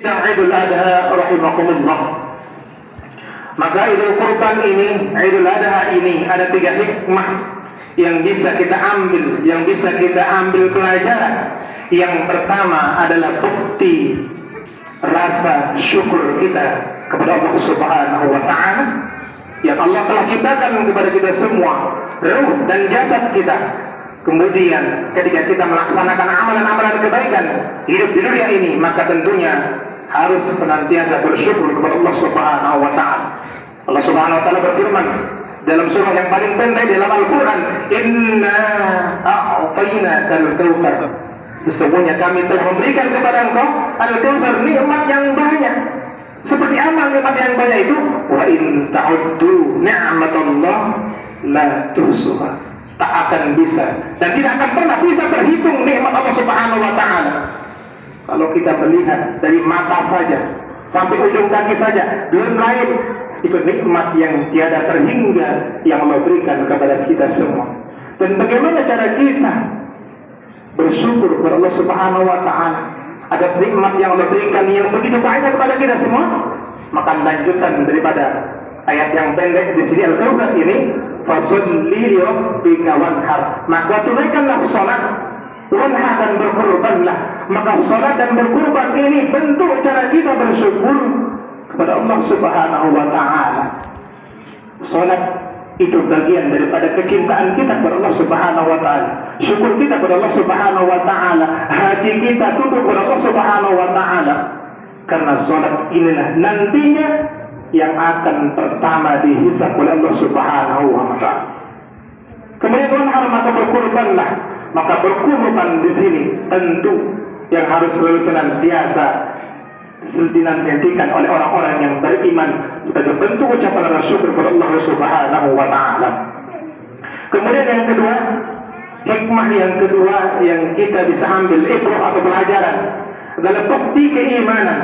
Idul Adha rahimakumullah. Maka Idul Kurban ini, Idul Adha ini ada 3 hikmah yang bisa kita ambil pelajaran. Yang pertama adalah bukti rasa syukur kita kepada Allah Subhanahu wa taala yang Allah telah ciptakan kepada kita semua, ruh dan jasad kita. Kemudian ketika kita melaksanakan amalan-amalan kebaikan hidup di dunia ini, maka tentunya harus senantiasa bersyukur kepada Allah Subhanahu wa taala. Allah Subhanahu wa taala berfirman dalam surah yang paling pendek dalam Al-Qur'an, "Inna a'tainakal kautsar." Sesungguhnya kami telah memberikan kepada engkau al-kautsar, nikmat yang banyak. Seperti apa nikmat yang banyak itu? Wa in ta'uddu ni'matallah la tuhsuha. Tak akan bisa dan tidak akan pernah bisa terhitung nikmat Allah Subhanahu wa taala. Kalau kita melihat dari mata saja sampai ujung kaki saja, belum lain itu nikmat yang tiada terhingga yang Allah berikan kepada kita semua. Dan bagaimana cara kita bersyukur kepada Allah Subhanahu wa taala atas nikmat yang Allah berikan yang begitu banyak kepada kita semua? Maka lanjutan daripada ayat yang pendek di sini Al-Kautsar ini, fasolli li rabbika wanhar, maka tunaikanlah salat, wanhar dan berkurbanlah. Maka salat dan berkurban ini bentuk cara kita bersyukur kepada Allah Subhanahu wa taala. Salat itu bagian daripada kecintaan kita kepada Allah Subhanahu wa taala. Syukur kita kepada Allah Subhanahu wa taala, hati kita tunduk kepada Allah Subhanahu wa taala. Karena salat inilah nantinya yang akan pertama dihisab oleh Allah Subhanahu wa taala. Kemudian wanhar, maka berkurbanlah. Maka berkurban di sini tentu yang harus selalu senantiasa dinantikan oleh orang-orang yang beriman sebagai bentuk ucapan syukur kepada Allah Subhanahu wa taala. Kemudian yang kedua, hikmah yang kedua yang kita bisa ambil ibrah atau pelajaran adalah bukti keimanan,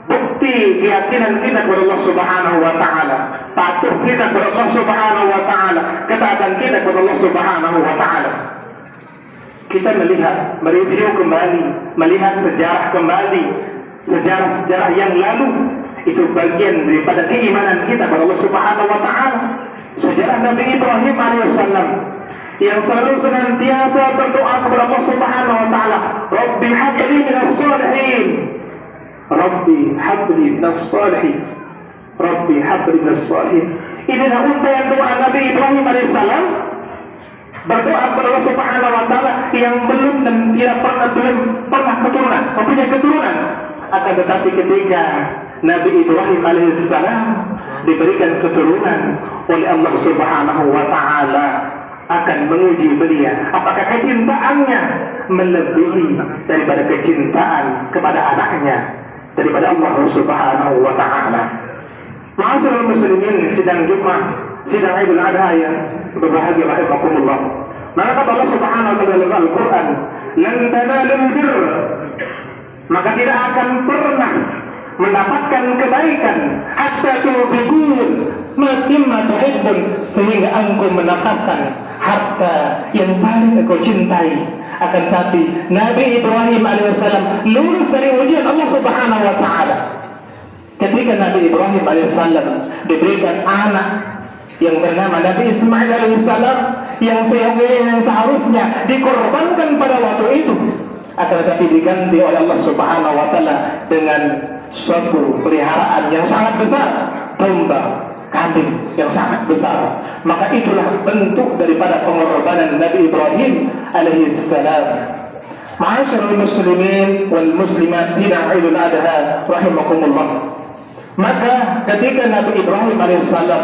bukti keyakinan kita kepada Allah Subhanahu wa taala, patuh kita kepada Allah Subhanahu wa taala, ketaatan kita kepada Allah Subhanahu wa taala. Kita melihat, mereview kembali, melihat sejarah kembali, sejarah-sejarah yang lalu, itu bagian daripada keimanan kita kepada Allah Subhanahu wa taala. Sejarah Nabi Ibrahim alaihissalam yang selalu senantiasa berdoa kepada Allah Subhanahu wa taala, Rabbi habli minas shalihin, Rabbi habli minas shalihin, Rabbi habli minas shalihin. Inilah untayan doa Nabi Ibrahim alaihissalam, berdoa kepada Allah Subhanahu wa taala yang belum pernah keturunan, mempunyai keturunan. Akan tetapi ketika Nabi Ibrahim alaihissalam diberikan keturunan oleh Allah Subhanahu wa taala, akan menguji beliau apakah kecintaannya melebihi daripada kecintaan kepada anaknya daripada Allah Subhanahu wa taala. Ma'asyiral muslimin, sidang Jumat, sidang Idul Adha yang berbahagia rahimakumullah. Maka kata Allah Subhanahu wa taala dalam Al-Qur'an, "Lan tanalul birr", maka tidak akan pernah mendapatkan kebaikan hatta tuhibbun ma tuhibbun, sehingga engkau mendapatkan harta yang paling engkau cintai. Akan tapi Nabi Ibrahim alaihissalam lulus dari ujian Allah Subhanahu wa taala. Ketika Nabi Ibrahim alaihissalam diberikan anak yang bernama Nabi Ismail alaihissalam yang seharusnya dikorbankan pada waktu itu, akan tetapi diganti oleh Allah Subhanahu wa taala dengan suatu peliharaan yang sangat besar, domba, kambing yang sangat besar. Maka itulah bentuk daripada pengorbanan Nabi Ibrahim alaihissalam. Ma'asyiral muslimin wal muslimat, sidang Idul Adha rahimakumullah. Maka ketika Nabi Ibrahim alaihissalam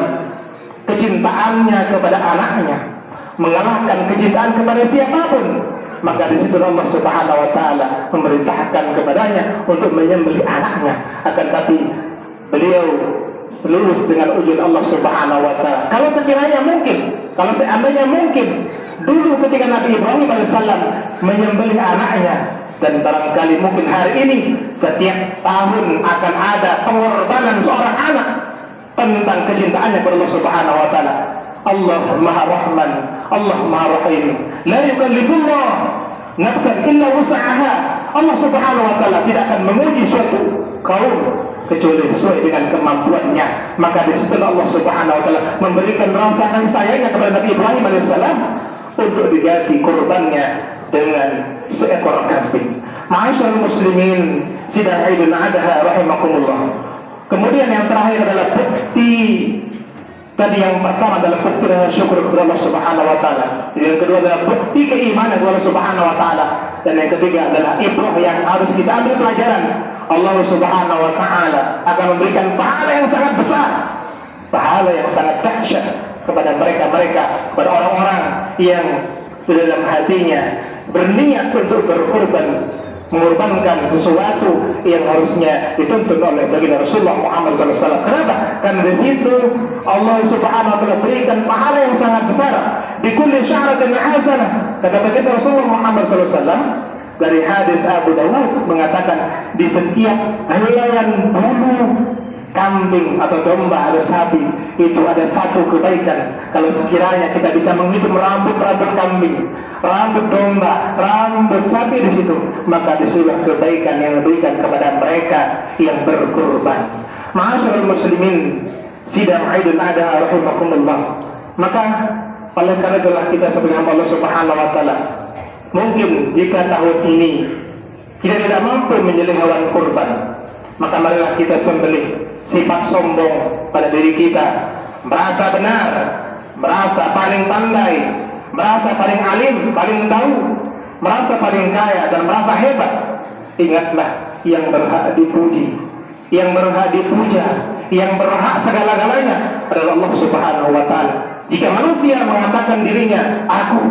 kecintaannya kepada anaknya mengalahkan kecintaan kepada siapapun, maka di situ Allah Subhanahu wa taala memerintahkan kepadanya untuk menyembelih anaknya. Akan tapi beliau lulus dengan ujian Allah Subhanahu wa taala. Kalau sekiranya mungkin, kalau seandainya mungkin dulu ketika Nabi Ibrahim alaihissalam menyembelih anaknya, dan barangkali mungkin hari ini setiap tahun akan ada pengorbanan seorang anak tentang kecintaannya kepada Allah Subhanahu wa taala. Allah Maha Rahman, Allah Maha Rahim. La yukallifullah nafsan illa wus'aha. Allah Subhanahu wa taala tidak akan menguji suatu kaum kecuali sesuai dengan kemampuannya. Maka di situ Allah Subhanahu wa taala memberikan rasa kasih sayangnya kepada Nabi Ibrahim alaihissalam untuk diganti kurbannya dengan seekor kambing. Ma'asyiral muslimin, sidang Idul Adha rahimakumullah. Kemudian yang terakhir adalah bukti. Tadi yang pertama adalah bukti dan syukur kepada Allah Subhanahu wa taala. Yang kedua adalah bukti keimanan kepada Allah Subhanahu wa taala. Dan yang ketiga adalah ibrah yang harus kita ambil pelajaran. Allah Subhanahu wa taala akan memberikan pahala yang sangat besar, pahala yang sangat dahsyat kepada mereka-mereka, kepada orang-orang yang di dalam hatinya berniat untuk berkorban, mengorbankan sesuatu yang harusnya dituntut oleh baginda Rasulullah Muhammad SAW. Kenapa? Karena di situ Allah Subhanahu wa taala berikan pahala yang sangat besar. Di kulli sya'ratin hasanah. Kata baginda Rasulullah Muhammad SAW dari hadis Abu Dawud mengatakan, di setiap helaian bulu kambing atau domba atau sapi itu ada satu kebaikan. Kalau sekiranya kita bisa menghitung rambut-rambut kambing, rambut domba, rambut sapi di situ, maka disitulah kebaikan yang diberikan kepada mereka yang berkurban. Ma'asyiral muslimin, sidang Idul Adha rahimakumullah. Maka oleh karena itulah kita sebagai Allah Subhanahu wa taala, mungkin jika tahun ini kita tidak mampu menyembelih hewan kurban, maka marilah kita sembelih. Sifat sombong pada diri kita, merasa benar, merasa paling pandai, merasa paling alim, paling tahu, merasa paling kaya dan merasa hebat. Ingatlah yang berhak dipuji, yang berhak dipuja, yang berhak segala-galanya adalah Allah Subhanahu wa taala. Jika manusia mengatakan dirinya aku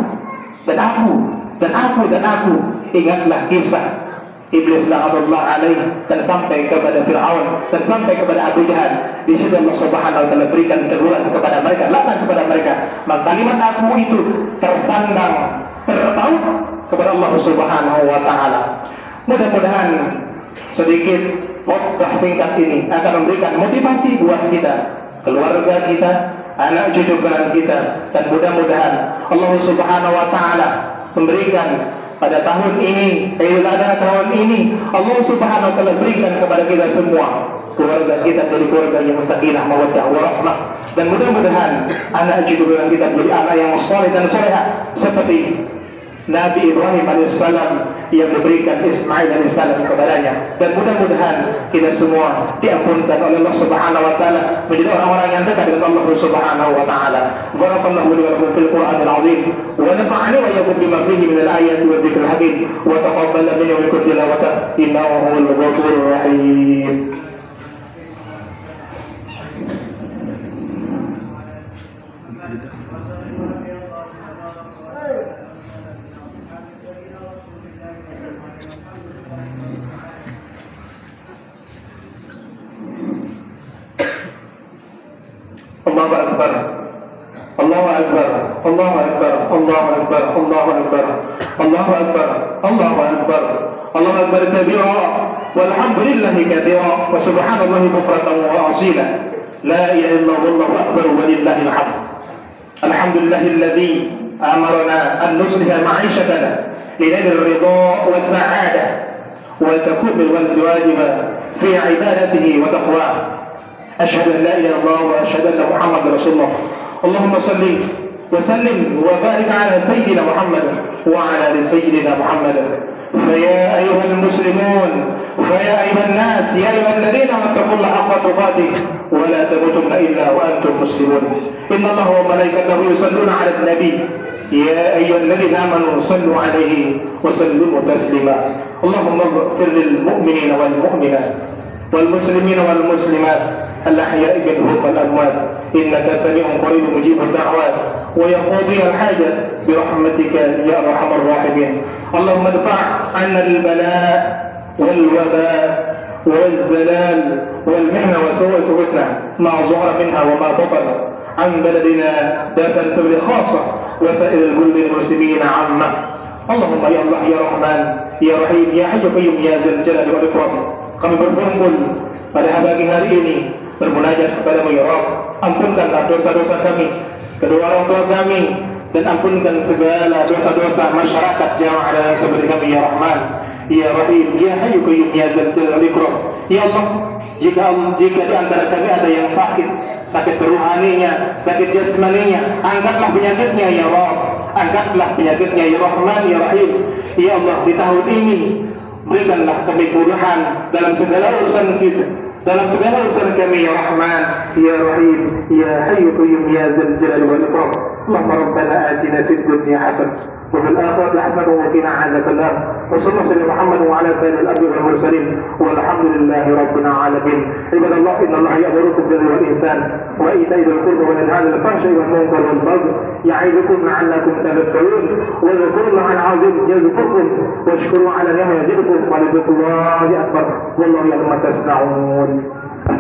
dan aku dan aku dan aku, ingatlah kisah Iblis la'anatullah alaih dan sampai kepada Fir'aun dan sampai kepada Abu Jahal. Di situ Allah Subhanahu wa taala berikan teguran kepada mereka, laknat kepada mereka. Maka kalimat aku itu tersandang, tertaut kepada Allah Subhanahu wa taala. Mudah-mudahan sedikit khotbah singkat ini akan memberikan motivasi buat kita, keluarga kita, anak cucu kita, dan mudah-mudahan Allah Subhanahu wa taala memberikan pada tahun ini, Idul Adha tahun ini, Allah Subhanahu wa taala berikan kepada kita semua, keluarga kita dari keluarga yang sakinah, mawaddah, warahmah, dan mudah-mudahan anak cucu kita menjadi anak yang saleh dan salehah seperti Nabi Ibrahim alaihissalam yang diberikan Ismail alaihissalam kepadanya. Dan mudah-mudahan kita semua diampunkan oleh Allah Subhanahu wa taala menjadi orang-orang yang dekat dengan Allah Subhanahu wa taala. Barakallahu li wa lakum fil Qur'anil 'azim wa nafa'ani wa iyyakum bima fihi min al-ayati wa dhikril hakim wa taqabbal minni wa minkum tilawatahu innahu huwal ghafurur rahim. Allahu Akbar, Allahu Akbar, Allahu Akbar, Allahu Akbar, Allahu Akbar, Allahu Akbar, Allahu Akbar, Allahu Akbar kabira, walhamdulillahi katsira, wa subhanallahi bukratan wa asila. La ilaha illallah wallahu akbar walillahil hamd. Alhamdulillahilladzi amarna an nusliha ma'ishatana linal ridha was sa'adah wa takmil wal wajiba fi ibadatihi wa taqwa. أشهد أن لا إله إلا الله وأشهد أن محمد رسول الله. اللهم صل وسلم وبارك على سيدنا محمد وعلى آل سيدنا محمد. فيا أيها المسلمون، فيا أيها الناس، يا أيها الذين اتقوا الله حق تقاته ولا تموتن إلا وأنتم مسلمون. إن الله وملائكته يصلون على النبي يا أيها الذين آمنوا صلوا عليه وسلموا تسليما. اللهم اغفر للمؤمنين والمؤمنات والمسلمين والمسلمات الأحياء منهم والأموات إنك سميع قريب مجيب الدعوات ويقضي الحاجة برحمتك يا أرحم الراحمين. اللهم ادفع عنا البلاء والوباء والزلال والمحنة وسوء الفتنة ما ظهر منها وما بطن عن بلدنا داس الفبر خاصة وسائر البلد المسلمين عامة. اللهم يا الله يا رحمن يا رحيم يا حي قيوم يا ذا الجلال والإكرام. Kami berkumpul pada pagi hari ini bermunajat kepada-Mu ya Rabb. Ampunkanlah dosa-dosa kami, kedua orang tua kami, dan ampunkan segala dosa-dosa masyarakat jamaah seperti kami ya Rahman ya Rahim, ya Hayyu Qayyum, ya Dzal Jalali wal Ikram. Ya Allah, jika di antara kami ada yang sakit rohaninya, sakit jasmaninya, angkatlah penyakitnya ya Rabb, angkatlah penyakitnya ya Rahman, ya Rahim. Ya Allah, di tahun ini berikanlah kami kemudahan dalam segala urusan kita, dalam segala urusan kami ya Rahman, ya Rahim, ya Hayyu Qayyum, ya Dzal Jalali wal Ikram. Allahumma rabbana atina fid dunya hasanah wa fil akhirati hasanah wa qina adzabannar. Wa sallallahu ala Muhammad wa ala sayyidil anbiya'i wal mursalin walhamdulillahi rabbil alamin. Ibadallah, innallaha ya'murukum bil 'adli wal ihsan wa ita'i dzil qurba wa yanha 'anil fahsya'i wal munkari wal baghi ya'idukum la'allakum tadhakkarun. Wa dhkurullaha al-'azim yadhkurkum washkuru 'ala ni'amihi yazidkum wa lidhikrillahi akbar. Wallahu ya'lamu ma tasna'un.